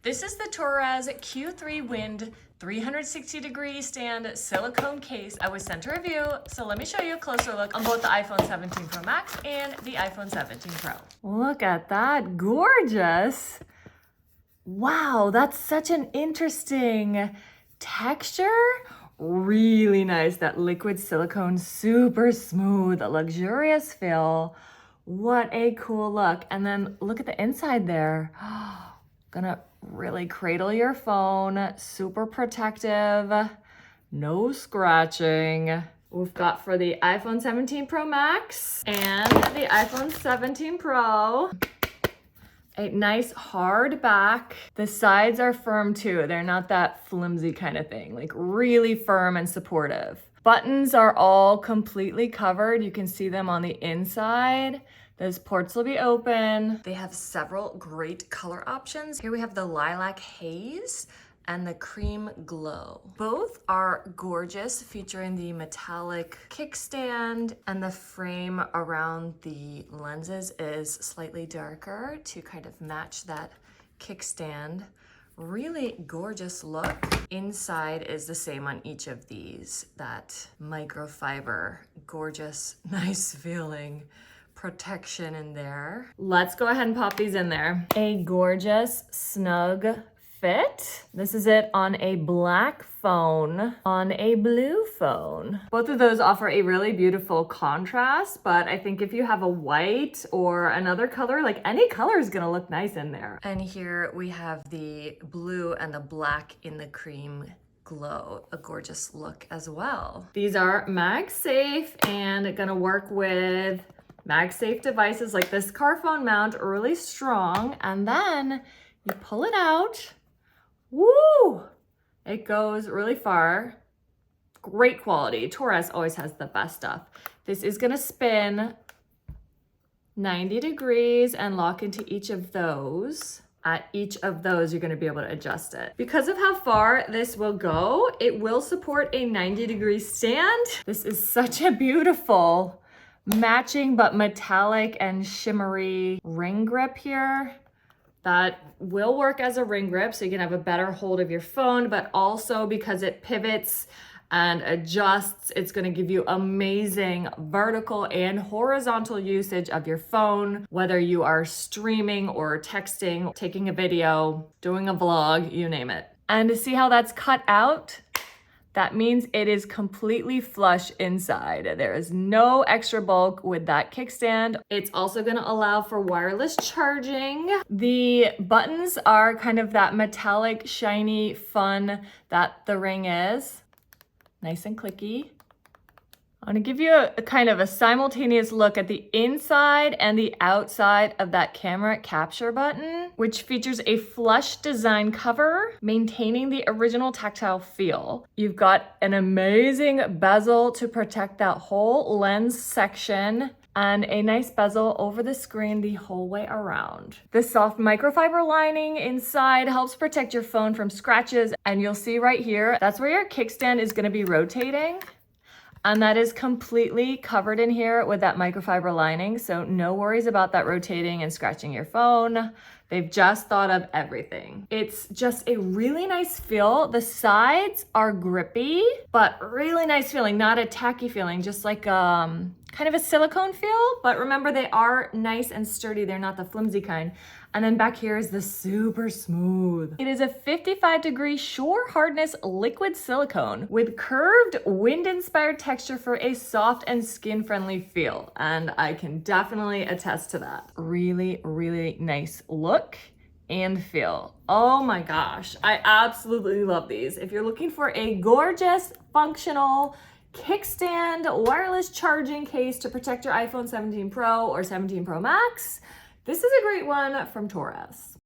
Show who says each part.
Speaker 1: This is the Torras Q3 Wind 360-degree stand silicone case I was sent to review, so let me show you a closer look on both the iPhone 17 Pro Max and the iPhone 17 Pro. Look at that, gorgeous. Wow, that's such an interesting texture. Really nice, that liquid silicone, super smooth, luxurious feel. What a cool look. And then look at the inside there. Gonna really cradle your phone, super protective, no scratching. We've got for the iPhone 17 Pro Max and the iPhone 17 Pro, a nice hard back. The sides are firm too. They're not that flimsy kind of thing, like really firm and supportive. Buttons are all completely covered. You can see them on the inside. Those ports will be open. They have several great color options. Here we have the lilac haze and the cream glow. Both are gorgeous, featuring the metallic kickstand, and the frame around the lenses is slightly darker to kind of match that kickstand. Really gorgeous look. Inside is the same on each of these. That microfiber, gorgeous, nice feeling protection in there. Let's go ahead and pop these in there. A gorgeous, snug fit. This is it on a black phone, on a blue phone. Both of those offer a really beautiful contrast, but I think if you have a white or another color, like any color is gonna look nice in there. And here we have the blue and the black in the cream glow, a gorgeous look as well. These are MagSafe and gonna work with MagSafe devices like this car phone mount, really strong. And then you pull it out. Woo! It goes really far. Great quality. Torras always has the best stuff. This is gonna spin 90 degrees and lock into each of those. At each of those, you're gonna be able to adjust it. Because of how far this will go, it will support a 90-degree stand. This is such a beautiful matching but metallic and shimmery ring grip here that will work as a ring grip, so you can have a better hold of your phone, but also because it pivots and adjusts, it's gonna give you amazing vertical and horizontal usage of your phone, whether you are streaming or texting, taking a video, doing a vlog, you name it. And to see how that's cut out, that means it is completely flush inside. There is no extra bulk with that kickstand. It's also gonna allow for wireless charging. The buttons are kind of that metallic, shiny fun that the ring is. Nice and clicky. I'm gonna give you a kind of a simultaneous look at the inside and the outside of that camera capture button, which features a flush design cover, maintaining the original tactile feel. You've got an amazing bezel to protect that whole lens section, and a nice bezel over the screen the whole way around. The soft microfiber lining inside helps protect your phone from scratches, and you'll see right here, that's where your kickstand is gonna be rotating. And that is completely covered in here with that microfiber lining, so no worries about that rotating and scratching your phone. They've just thought of everything. It's just a really nice feel. The sides are grippy, but really nice feeling, not a tacky feeling, just like kind of a silicone feel, but remember they are nice and sturdy. They're not the flimsy kind. And then back here is the super smooth. It is a 55-degree shore hardness liquid silicone with curved wind-inspired texture for a soft and skin-friendly feel. And I can definitely attest to that. Really, really nice look and feel. Oh my gosh, I absolutely love these. If you're looking for a gorgeous, functional, kickstand wireless charging case to protect your iPhone 17 Pro or 17 Pro Max, this is a great one from Torras.